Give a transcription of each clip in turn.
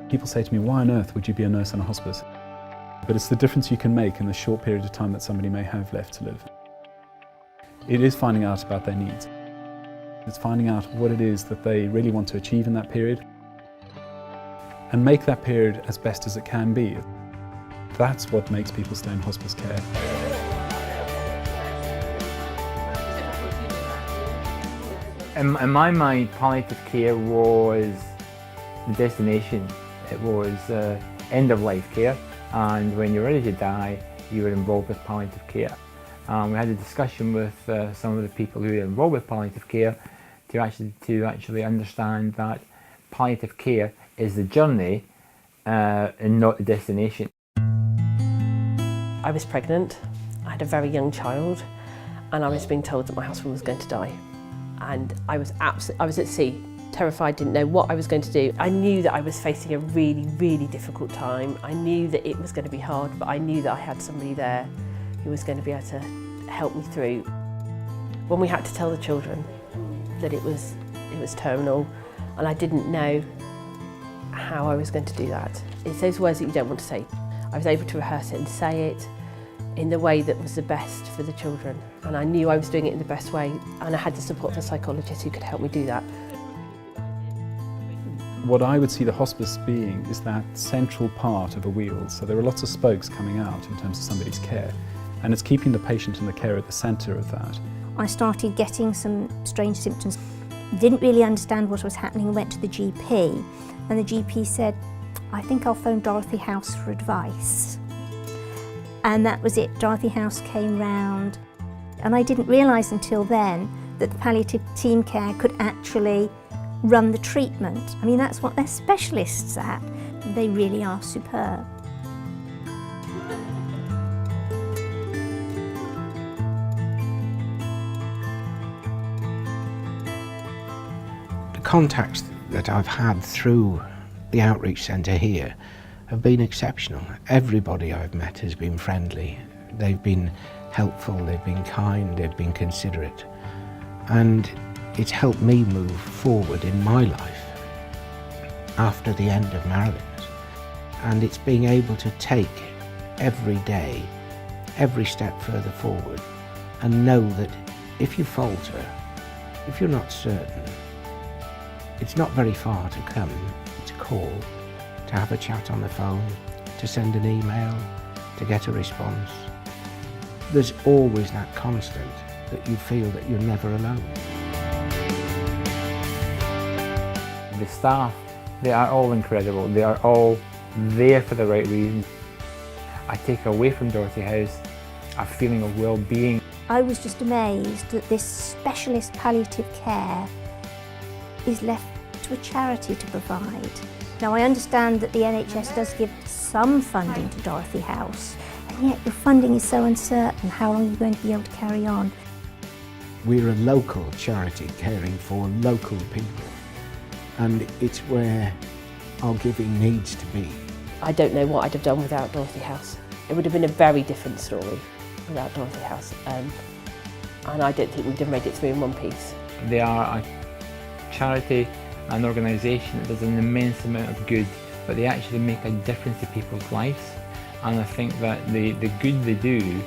People say to me, why on earth would you be a nurse in a hospice? But it's the difference you can make in the short period of time that somebody may have left to live. It is finding out about their needs. It's finding out what it is that they really want to achieve in that period and make that period as best as it can be. That's what makes people stay in hospice care. In my mind, palliative care was the destination. It was end-of-life care, and when you're ready to die, you were involved with palliative care. We had a discussion with some of the people who are involved with palliative care to actually understand that palliative care is the journey and not the destination. I was pregnant, I had a very young child, and I was being told that my husband was going to die. And I was at sea, terrified, didn't know what I was going to do. I knew that I was facing a really, really difficult time. I knew that it was going to be hard, but I knew that I had somebody there who was going to be able to help me through. When we had to tell the children that it was terminal, and I didn't know how I was going to do that. It's those words that you don't want to say. I was able to rehearse it and say it in the way that was the best for the children, and I knew I was doing it in the best way, and I had the support of a psychologist who could help me do that. What I would see the hospice being is that central part of a wheel. So there are lots of spokes coming out in terms of somebody's care, and it's keeping the patient and the care at the centre of that. I started getting some strange symptoms. Didn't really understand what was happening and went to the GP, and the GP said, I think I'll phone Dorothy House for advice. And that was it. Dorothy House came round, and I didn't realise until then that the palliative team care could actually run the treatment. I mean, that's what they're specialists at. They really are superb. The contacts that I've had through the outreach centre here have been exceptional. Everybody I've met has been friendly. They've been helpful, they've been kind, they've been considerate. And it's helped me move forward in my life after the end of Marilyn's. And it's being able to take every day, every step further forward, and know that if you falter, if you're not certain, it's not very far to come, to call, to have a chat on the phone, to send an email, to get a response. There's always that constant that you feel that you're never alone. The staff, they are all incredible. They are all there for the right reasons. I take away from Dorothy House a feeling of well-being. I was just amazed that this specialist palliative care is left to a charity to provide. Now, I understand that the NHS does give some funding to Dorothy House, and yet your funding is so uncertain. How long are you going to be able to carry on? We're a local charity caring for local people, and it's where our giving needs to be. I don't know what I'd have done without Dorothy House. It would have been a very different story without Dorothy House, and I don't think we'd have made it through in one piece. They are a charity, an organisation that does an immense amount of good, but they actually make a difference to people's lives. And I think that the good they do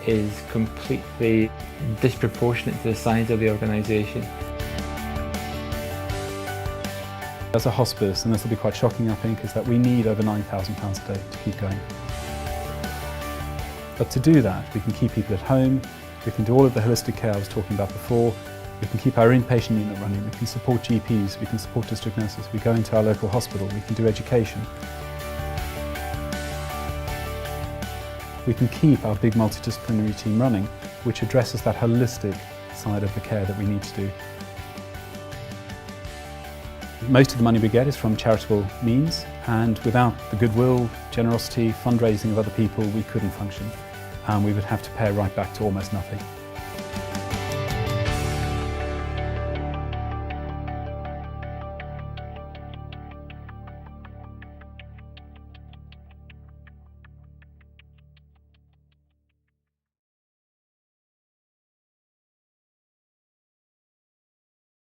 is completely disproportionate to the size of the organisation. As a hospice, and this will be quite shocking I think, is that we need over £9,000 a day to keep going. But to do that, we can keep people at home, we can do all of the holistic care I was talking about before, we can keep our inpatient unit running, we can support GPs, we can support district nurses, we go into our local hospital, we can do education. We can keep our big multidisciplinary team running, which addresses that holistic side of the care that we need to do. Most of the money we get is from charitable means, and without the goodwill, generosity, fundraising of other people, we couldn't function. We would have to pay right back to almost nothing.